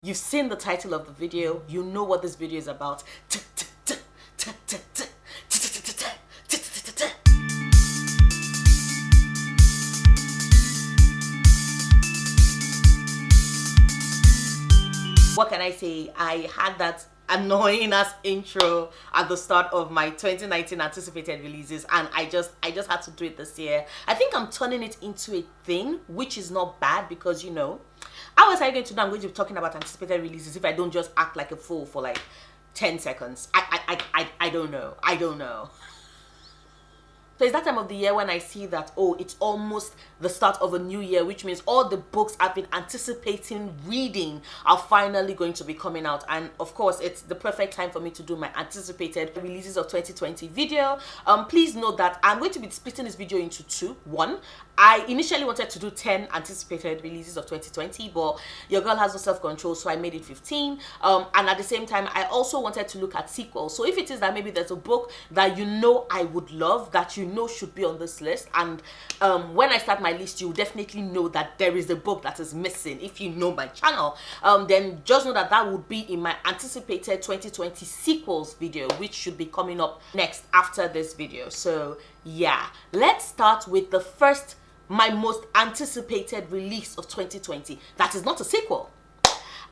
You've seen the title of the video, you know what this video is about. What can I say? I had that annoying ass intro at the start of my 2019 anticipated releases, and I just had to do it this year. I think I'm turning it into a thing, which is not bad, because you know, how was I going to know I'm going to be talking about anticipated releases if I don't just act like a fool for like 10 seconds? I don't know. So it's that time of the year when I see that, oh, it's almost the start of a new year, which means all the books I've been anticipating reading are finally going to be coming out. And of course, it's the perfect time for me to do my anticipated releases of 2020 video. Please note that I'm going to be splitting this video into two. One, I initially wanted to do 10 anticipated releases of 2020, but your girl has no self-control, so I made it 15. And at the same time, I also wanted to look at sequels. So if it is that maybe there's a book that you know I would love, that you know should be on this list, and when I start my list, you definitely know that there is a book that is missing. If you know my channel, then just know that that would be in my anticipated 2020 sequels video, which should be coming up next after this video. So yeah, let's start with the first, my most anticipated release of 2020 that is not a sequel,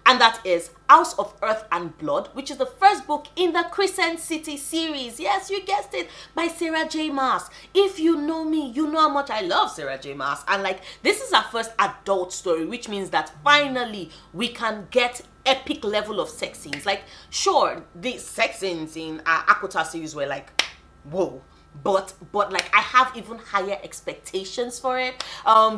and that is House of Earth and Blood, which is the first book in the Crescent City series. Yes, you guessed it, by Sarah J. Maas. If you know me, you know how much I love Sarah J. Maas, and like, this is our first adult story, which means that finally we can get epic level of sex scenes. Like, sure, the sex scenes in our Aquatar series were like, whoa, but like, I have even higher expectations for it.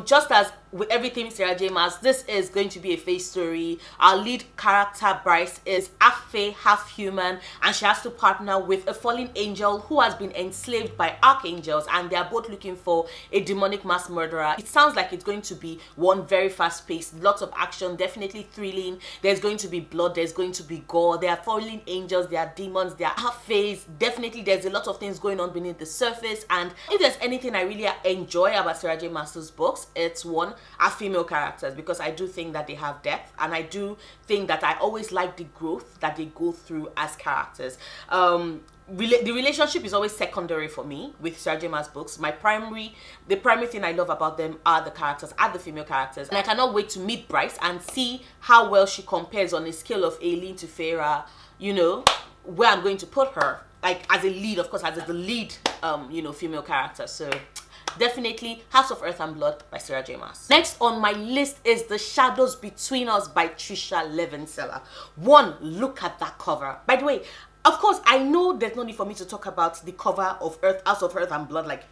Just as with everything Sarah J. Maas, this is going to be a fae story. Our lead character, Bryce, is half fae, half human, and she has to partner with a fallen angel who has been enslaved by archangels, and they are both looking for a demonic mass murderer. It sounds like it's going to be one very fast-paced, lots of action, definitely thrilling. There's going to be blood, there's going to be gore, there are fallen angels, there are demons, there are half faes. Definitely there's a lot of things going on beneath the surface. And if there's anything I really enjoy about Sarah J. Maas's books, it's one, are female characters, because I do think that they have depth, and I do think that I always like the growth that they go through as characters. The relationship is always secondary for me with Sarah J. Maas books. The primary thing I love about them are the characters, are the female characters, and I cannot wait to meet Bryce and see how well she compares on a scale of Aileen to Feyre, you know, where I'm going to put her, like as a lead, of course, as the lead you know, female character. So definitely House of Earth and Blood by Sarah J. Maas. Next on my list is The Shadows Between Us by Trisha Levenseller. One, look at that cover. By the way, of course, I know there's no need for me to talk about the cover of House of Earth and Blood. Like,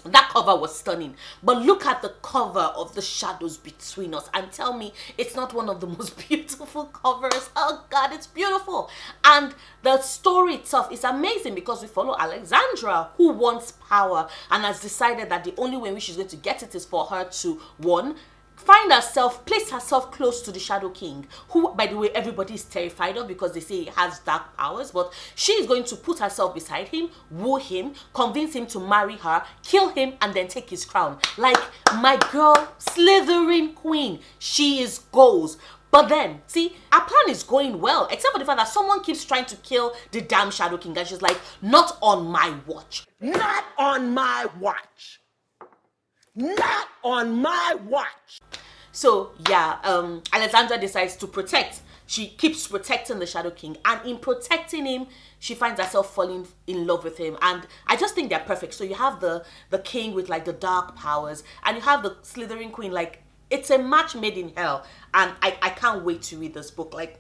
that cover was stunning, but look at the cover of The Shadows Between Us and tell me it's not one of the most beautiful covers. Oh God, it's beautiful. And the story itself is amazing, because we follow Alexandra, who wants power and has decided that the only way in which she's going to get it is for her to, one, place herself close to the Shadow King, who, by the way, everybody is terrified of because they say he has dark powers, but she is going to put herself beside him, woo him, convince him to marry her, kill him, and then take his crown. Like, my girl, slithering queen, she is goals. But then, see, our plan is going well, except for the fact that someone keeps trying to kill the damn Shadow King, and she's like, not on my watch. Not on my watch. Not on my watch. So yeah, Alexandra decides to protect. She keeps protecting the Shadow King, and in protecting him, she finds herself falling in love with him. And I just think they're perfect. So you have the king with like the dark powers, and you have the slithering queen. Like, it's a match made in hell, and I can't wait to read this book. Like,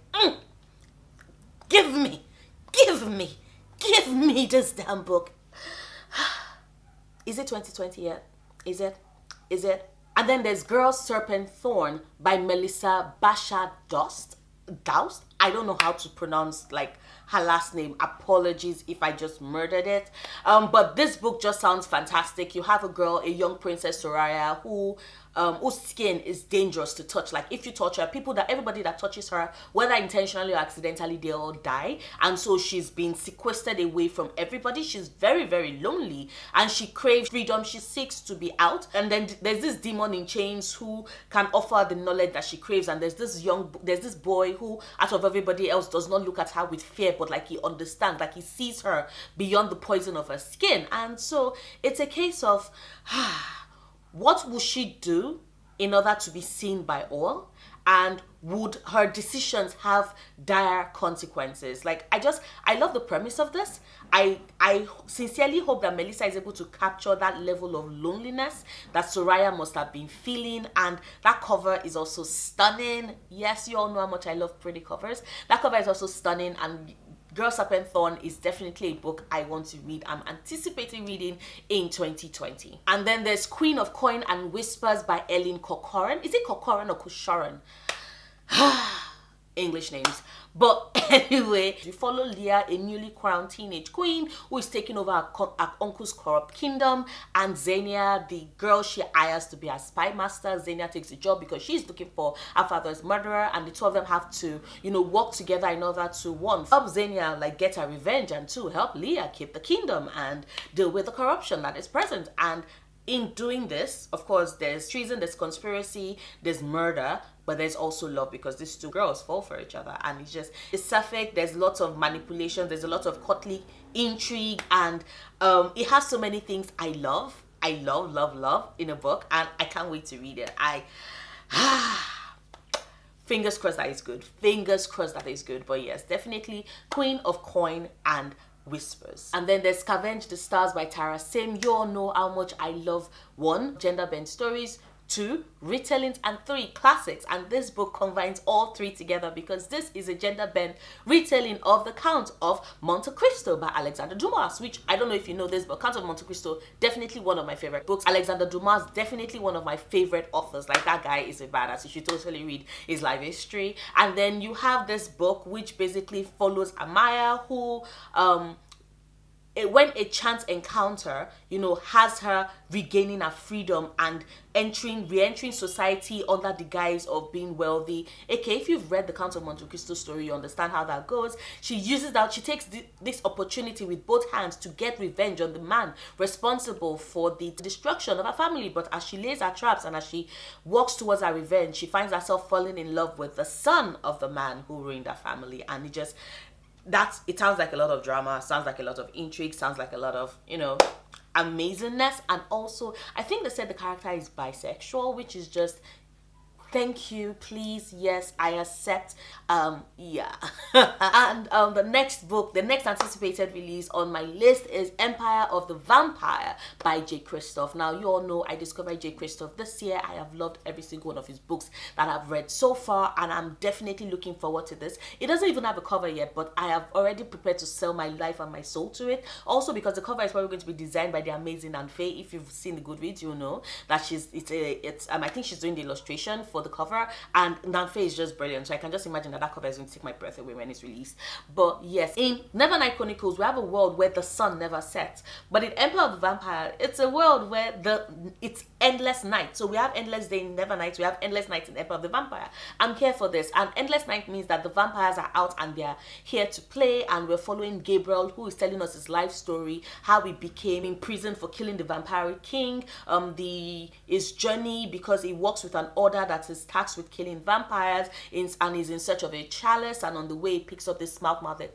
give me this damn book. Is it 2020 yet? Is it? And then there's Girl, Serpent, Thorn by Melissa Basha Doust. I don't know how to pronounce like her last name. Apologies if I just murdered it. But this book just sounds fantastic. You have a girl, a young princess Soraya, whose skin is dangerous to touch. Like if you touch her, everybody that touches her, whether intentionally or accidentally, they all die. And so she's been sequestered away from everybody. She's very, very lonely, and she craves freedom. She seeks to be out. And then there's this demon in chains who can offer the knowledge that she craves. And there's this boy who, out of everybody else, does not look at her with fear, but like he understands, like he sees her beyond the poison of her skin. And so it's a case of what will she do in order to be seen by all? And would her decisions have dire consequences? Like, I love the premise of this. I sincerely hope that Melissa is able to capture that level of loneliness that Soraya must have been feeling. And that cover is also stunning. Yes, you all know how much I love pretty covers. That cover is also stunning, and Girl, Serpent, Thorn is definitely a book I want to read. I'm anticipating reading in 2020. And then there's Queen of Coin and Whispers by Ellen Corcoran. Is it Corcoran or Corcoran? English names. But anyway, we follow Leah, a newly crowned teenage queen who is taking over her uncle's corrupt kingdom, and Xenia, the girl she hires to be her spy master. Xenia takes the job because she's looking for her father's murderer, and the two of them have to, work together in order to, one, help Xenia get her revenge, and two, help Leah keep the kingdom and deal with the corruption that is present. And in doing this, of course, there's treason, there's conspiracy, there's murder, but there's also love, because these two girls fall for each other, and it's perfect. There's lots of manipulation, there's a lot of courtly intrigue, and it has so many things I love in a book, and I can't wait to read it. Fingers crossed that is good. But yes, definitely Queen of Coin and Whispers. And then there's Scavenge the Stars by Tara Sim. You all know how much I love, 1, gender bent stories, 2, retellings, and 3, classics. And this book combines all 3 together, because this is a gender bent retelling of The Count of Monte Cristo by Alexander Dumas, which I don't know if you know this, but Count of Monte Cristo, definitely one of my favorite books. Alexander Dumas, definitely one of my favorite authors. Like, that guy is a badass. You should totally read his life history. And then you have this book which basically follows Amaya, who when a chance encounter, has her regaining her freedom and re-entering society under the guise of being wealthy. Okay, if you've read the Count of Monte Cristo story, you understand how that goes. She takes this opportunity with both hands to get revenge on the man responsible for the destruction of her family. But as she lays her traps and as she walks towards her revenge, she finds herself falling in love with the son of the man who ruined her family. And it sounds like a lot of drama, sounds like a lot of intrigue, sounds like a lot of, amazingness. And also, I think they said the character is bisexual, which is just, thank you, please, yes, I accept. Yeah. And the next anticipated release on my list is Empire of the Vampire by J. Christoph. Now, you all know I discovered J. Christoph this year. I have loved every single one of his books that I've read so far, and I'm definitely looking forward to this. It doesn't even have a cover yet, but I have already prepared to sell my life and my soul to it. Also, because the cover is probably going to be designed by the amazing Anfe. If you've seen the Goodreads, you'll know that I think she's doing the illustration for the cover, and Nanfe is just brilliant. So I can just imagine that cover is going to take my breath away when it's released. But yes, in Nevernight Chronicles, we have a world where the sun never sets. But in Empire of the Vampire, it's a world where it's endless night. So we have endless day in Nevernight, we have endless night in Empire of the Vampire. I'm here for this. And endless night means that the vampires are out and they're here to play, and we're following Gabriel, who is telling us his life story, how he became imprisoned for killing the vampire king, his journey, because he works with an order that is tasked with killing vampires, and is in search of a chalice, and on the way he picks up this smart-mouthed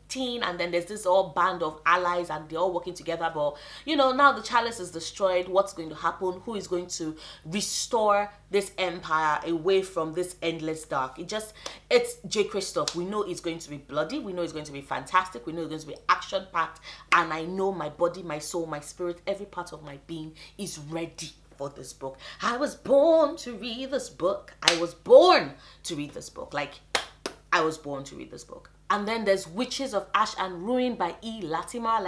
teen, and then there's this all band of allies, and they're all working together. But now the chalice is destroyed. What's going to happen? Who is going to restore this empire away from this endless dark? It's J. Christoph. We know it's going to be bloody, we know it's going to be fantastic, we know it's going to be action packed, and I know my body, my soul, my spirit, every part of my being is ready for this book. I was born to read this book. And then there's Witches of Ash and Ruin by E. Latimer.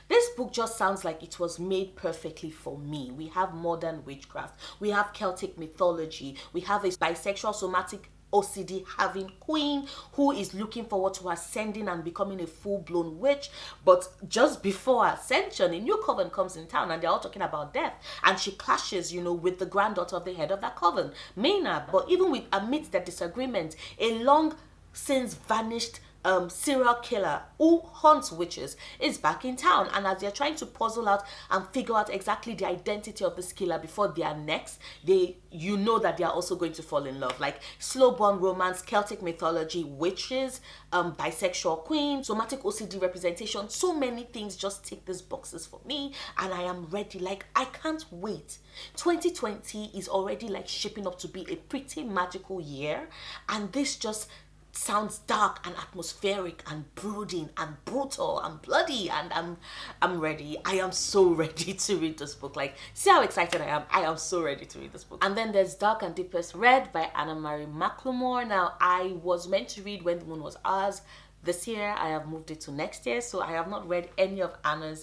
This book just sounds like it was made perfectly for me. We have modern witchcraft, we have Celtic mythology, we have a bisexual somatic OCD having queen who is looking forward to ascending and becoming a full-blown witch. But just before ascension, a new coven comes in town and they're all talking about death, and she clashes, with the granddaughter of the head of that coven, Maynard. But even amidst their disagreement, a long since vanished serial killer who hunts witches is back in town, and as they're trying to puzzle out and figure out exactly the identity of this killer before they are next, that they are also going to fall in love. Like slow burn romance, Celtic mythology, witches, bisexual queen, somatic OCD representation, so many things just tick these boxes for me, and I am ready. Like, I can't wait. 2020 is already like shaping up to be a pretty magical year, and this just sounds dark and atmospheric and brooding and brutal and bloody, and I'm ready. I am so ready to read this book. Like, see how excited I am. I am so ready to read this book. And then there's Dark and Deepest Red by Anna Marie McLemore. Now, I was meant to read When the Moon Was Ours this year. I have moved it to next year, so I have not read any of Anna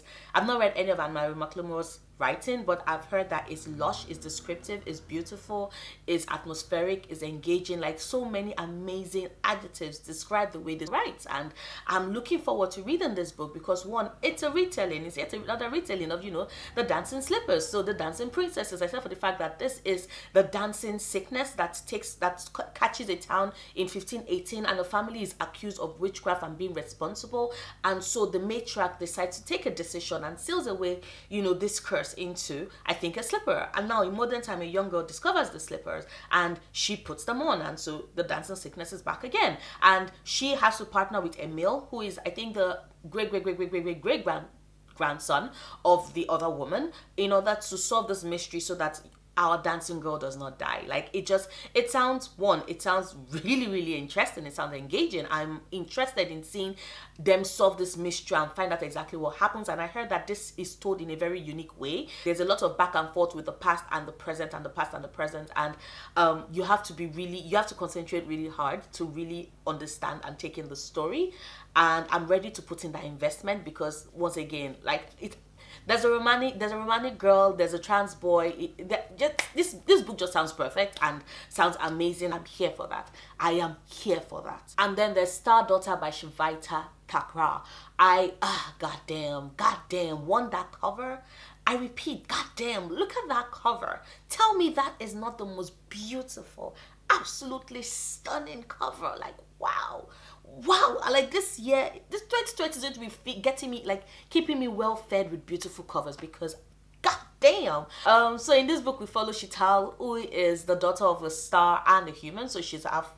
Marie McLemore's writing, but I've heard that it's lush, it's descriptive, it's beautiful, it's atmospheric, it's engaging. Like, so many amazing adjectives describe the way they write, and I'm looking forward to reading this book because, one, it's a retelling. It's yet another retelling of the dancing slippers, so the dancing princesses, except for the fact that this is the dancing sickness that catches a town in 1518, and the family is accused of witchcraft and being responsible, and so the matriarch decides to take a decision and seals away this curse into, I think, a slipper. And now in modern time, a young girl discovers the slippers and she puts them on, and so the dancing sickness is back again, and she has to partner with Emil, who is, I think, the great grandson of the other woman, in order to solve this mystery so that our dancing girl does not die. Like, it sounds really, really interesting. It sounds engaging. I'm interested in seeing them solve this mystery and find out exactly what happens. And I heard that this is told in a very unique way. There's a lot of back and forth with the past and the present and the past and the present, and you have to concentrate really hard to really understand and take in the story. And I'm ready to put in that investment because, once again, like, there's a romantic girl, there's a trans boy. This book just sounds perfect and sounds amazing. I'm here for that. I am here for that. And then there's Star Daughter by Shivita Thakrar. Goddamn, want that cover? I repeat, goddamn, look at that cover. Tell me that is not the most beautiful, absolutely stunning cover. Like, wow, like, this year, this 2020 is going to be getting me, like, keeping me well fed with beautiful covers, because goddamn. So in this book we follow Shital, who is the daughter of a star and a human, so she's half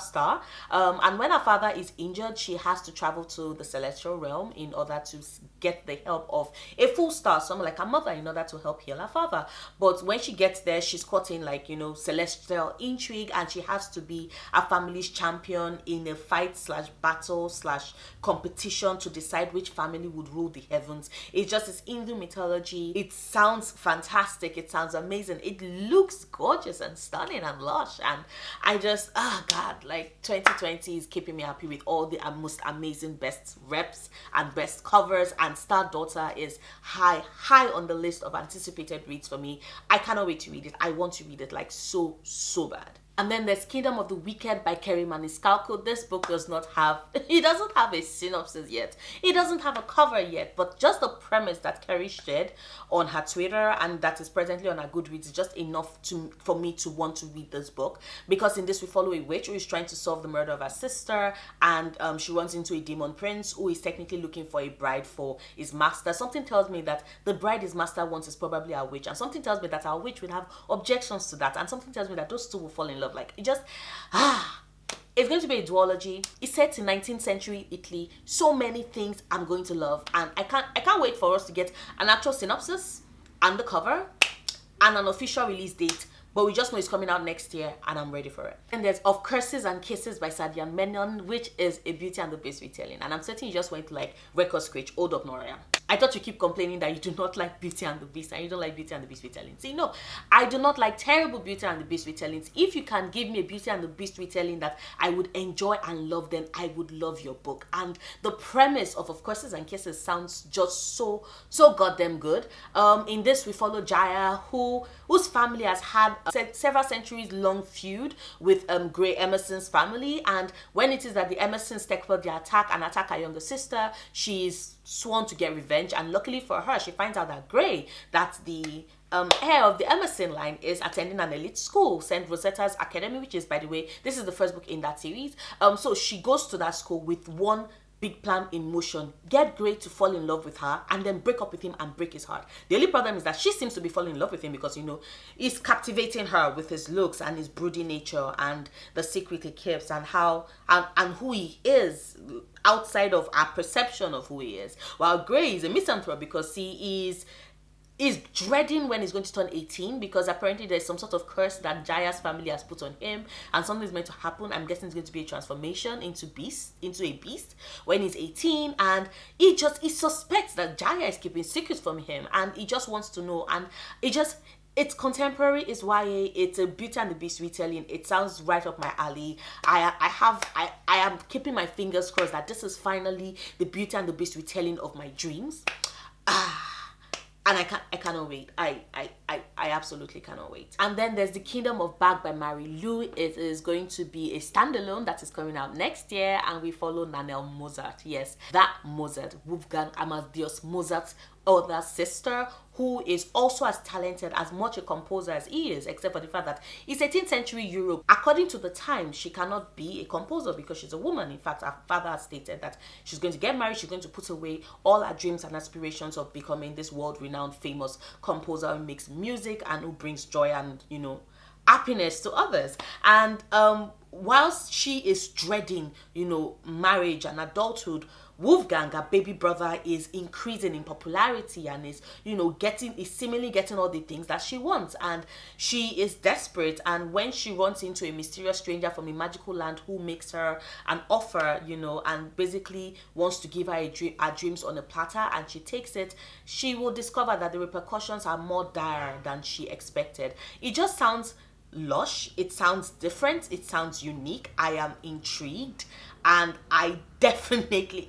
star, and when her father is injured, she has to travel to the celestial realm in order to get the help of a full star, someone like her mother, in order to help heal her father. But when she gets there, she's caught in, like, celestial intrigue, and she has to be a family's champion in a fight / battle / competition to decide which family would rule the heavens. It's just this Hindu mythology. It sounds fantastic. It sounds amazing. It looks gorgeous and stunning and lush, and I just, God, like, 2020 is keeping me happy with all the most amazing best reps and best covers, and Star Daughter is high on the list of anticipated reads for me. I cannot wait to read it. I want to read it, like, so bad. And then there's Kingdom of the Wicked by Kerry Maniscalco. This book doesn't have a synopsis yet. It doesn't have a cover yet, but just the premise that Kerry shared on her Twitter and that is presently on her Goodreads is just enough for me to want to read this book, because in this we follow a witch who is trying to solve the murder of her sister, and she runs into a demon prince who is technically looking for a bride for his master. Something tells me that the bride his master wants is probably a witch, and something tells me that our witch will have objections to that, and something tells me that those two will fall in love. Like, it just, it's going to be a duology. It's set in 19th century Italy. So many things I'm going to love, and I can't wait for us to get an actual synopsis and the cover and an official release date. But we just know it's coming out next year, and I'm ready for it. And there's Of Curses and Kisses by Sadian Menon, which is a Beauty and the Beast retelling. And I'm certain you just went to, like, record scratch, hold up, Noria. I thought you keep complaining that you do not like Beauty and the Beast and you don't like Beauty and the Beast retellings. See, no, I do not like terrible Beauty and the Beast retellings. If you can give me a Beauty and the Beast retelling that I would enjoy and love, then I would love your book. And the premise of Curses and Kisses sounds just so goddamn good. In this, we follow Jaya, who whose family has had a several centuries long feud with Gray Emerson's family. And when it is that the Emersons take up the attack and attack her younger sister, she's sworn to get revenge. And luckily for her, she finds out that Gray, that's the heir of the Emerson line, is attending an elite school, St. Rosetta's Academy, which is, by the way, this is the first book in that series. So she goes to that school with one big plan in motion: get Gray to fall in love with her and then break up with him and break his heart. The only problem is that she seems to be falling in love with him because, you know, he's captivating her with his looks and his broody nature and the secret he keeps and how and who he is outside of our perception of who he is. While Gray is a misanthrope because he is dreading when he's going to turn 18, because apparently there's some sort of curse that Jaya's family has put on him and something's meant to happen. I'm guessing it's going to be a transformation into a beast when he's 18, and he suspects that Jaya is keeping secrets from him and he just wants to know. And it's contemporary, it's YA, it's a Beauty and the Beast retelling. It sounds right up my alley. I am keeping my fingers crossed that this is finally the Beauty and the Beast retelling of my dreams. And I cannot wait. I absolutely cannot wait. And then there's The Kingdom of Bag by Mary Lou. It is going to be a standalone that is coming out next year, and we follow Nanelle Mozart. Yes, that Mozart, Wolfgang Amadeus Mozart's other sister, who is also as talented, as much a composer as he is, except for the fact that it's 18th century Europe. According to the time, she cannot be a composer because she's a woman. In fact, her father has stated that she's going to get married, she's going to put away all her dreams and aspirations of becoming this world-renowned famous composer who makes music and who brings joy and, you know, happiness to others. And whilst she is dreading, you know, marriage and adulthood, Wolfgang, her baby brother, is increasing in popularity and is, you know, seemingly getting all the things that she wants. And she is desperate. And when she runs into a mysterious stranger from a magical land who makes her an offer, you know, and basically wants to give her her dreams on a platter, and she takes it, she will discover that the repercussions are more dire than she expected. It just sounds lush, it sounds different, it sounds unique. I am intrigued, and I definitely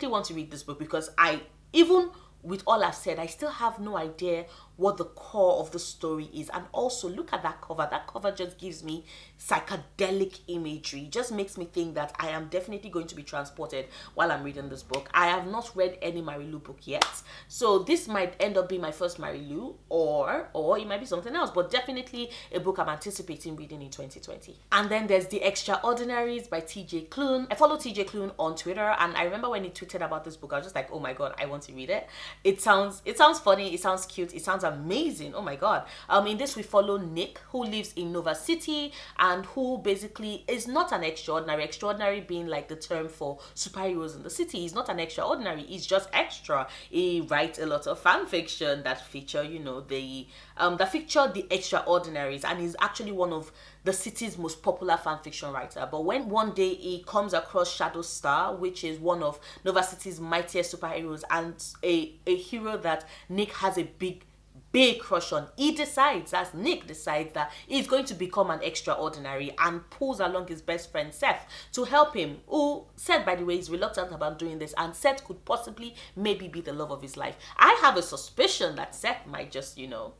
want to read this book, because even with all I've said, I still have no idea what the core of the story is. And also, look at that cover. That cover just gives me psychedelic imagery. It just makes me think that I am definitely going to be transported while I'm reading this book. I have not read any Mary Lou book yet, so this might end up being my first Mary Lou, or it might be something else, but definitely a book I'm anticipating reading in 2020. And then there's The Extraordinaries by TJ Klune. I follow TJ Klune on Twitter, and I remember when he tweeted about this book, I was just like, oh my god, I want to read it. It sounds funny, it sounds cute, it sounds amazing. Oh my god. In this we follow Nick, who lives in Nova City and who basically is not an extraordinary being like the term for superheroes in the city. He's not an extraordinary, he's just extra. He writes a lot of fan fiction that feature, you know, the extraordinaries, and he's actually one of the city's most popular fan fiction writer. But when one day he comes across Shadow Star, which is one of Nova City's mightiest superheroes and a hero that Nick has a big crush on, Nick decides that he's going to become an extraordinary and pulls along his best friend Seth to help him, who Seth, by the way, is reluctant about doing this, and Seth could possibly maybe be the love of his life. I have a suspicion that Seth might just, you know,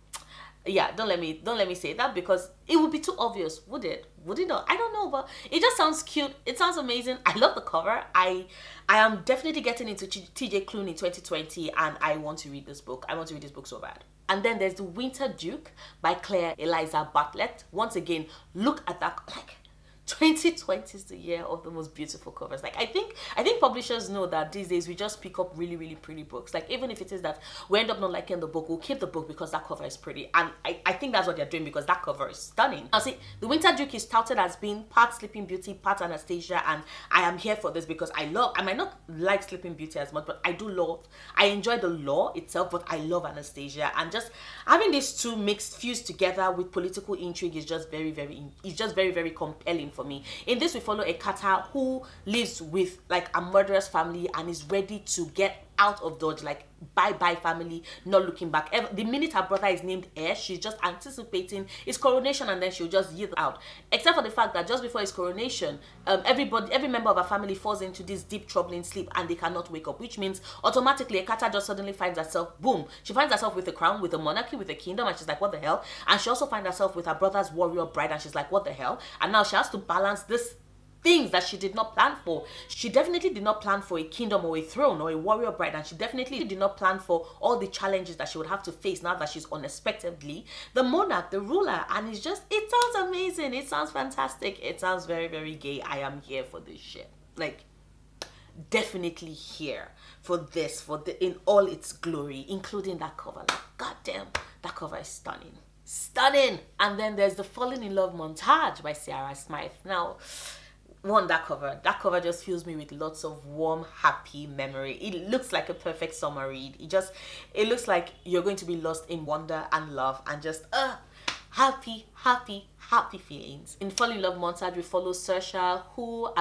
yeah, don't let me say that, because it would be too obvious, would it not? I don't know, but it just sounds cute, it sounds amazing. I love the cover. I am definitely getting into TJ Klune in 2020, and I want to read this book. I want to read this book so bad. And then there's The Winter Duke by Claire Eliza Bartlett. Once again, look at that, like, 2020 is the year of the most beautiful covers. Like, I think publishers know that these days we just pick up really, really pretty books. Like, even if it is that we end up not liking the book, we'll keep the book because that cover is pretty. And I think that's what they're doing, because that cover is stunning. Now see, The Winter Duke is touted as being part Sleeping Beauty, part Anastasia, and I am here for this because I might not like Sleeping Beauty as much, but I enjoy the lore itself, but I love Anastasia. And just having these two fused together with political intrigue is just very, very compelling for me. In this we follow a Kata who lives with like a murderous family and is ready to get out of Dodge, like bye family, not looking back. The minute her brother is named heir, she's just anticipating his coronation, and then she'll just yield out. Except for the fact that just before his coronation, every member of her family falls into this deep troubling sleep and they cannot wake up, which means automatically Ekata just suddenly finds herself, boom, she finds herself with a crown, with a monarchy, with a kingdom, and she's like, what the hell? And she also finds herself with her brother's warrior bride, and she's like, what the hell? And now she has to balance this things that she did not plan for. She definitely did not plan for a kingdom or a throne or a warrior bride, and she definitely did not plan for all the challenges that she would have to face now that she's unexpectedly the monarch, the ruler. And it sounds amazing, it sounds fantastic, it sounds very, very gay. I am here for this shit. Like, definitely here for this, in all its glory, including that cover. Like, goddamn, that cover is stunning. And then there's the Falling in Love montage by Ciara Smythe. Now, that cover just fills me with lots of warm, happy memory. It looks like a perfect summer read. It looks like you're going to be lost in wonder and love and just happy feelings. In Fall in Love montage, we follow Saoirse, who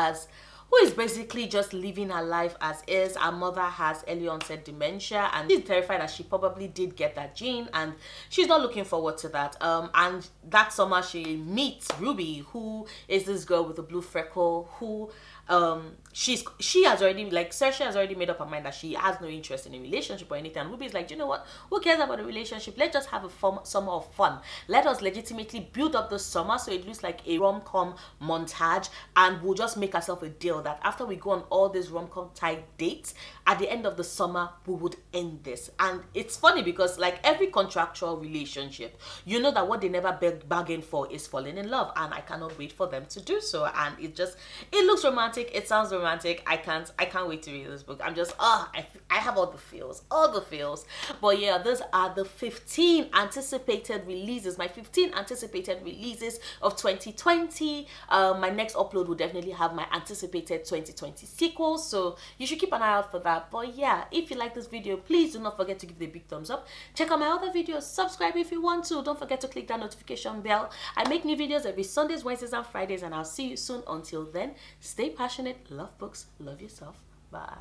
is basically just living her life as is. Her mother has early onset dementia, and she's terrified that she probably did get that gene, and she's not looking forward to that. And that summer she meets Ruby, who is this girl with a blue freckle, who she has already, like, Saoirse has already made up her mind that she has no interest in a relationship or anything. And Ruby's like, you know what? Who cares about a relationship? Let's just have a summer of fun. Let us legitimately build up the summer so it looks like a rom-com montage, and we'll just make ourselves a deal that after we go on all these rom-com type dates, at the end of the summer we would end this. And it's funny because, like every contractual relationship, you know that what they never bargain for is falling in love, and I cannot wait for them to do so. And it looks romantic, it sounds romantic. I can't wait to read this book. I'm just I have all the feels. But yeah, those are the 15 anticipated releases, my 15 anticipated releases of 2020. My next upload will definitely have my anticipated 2020 sequels, so you should keep an eye out for that. But yeah, if you like this video, please do not forget to give it a big thumbs up. Check out my other videos, subscribe if you want to. Don't forget to click that notification bell. I make new videos every Sundays, Wednesdays, and Fridays, and I'll see you soon. Until then, stay passionate, love books, love yourself. Bye.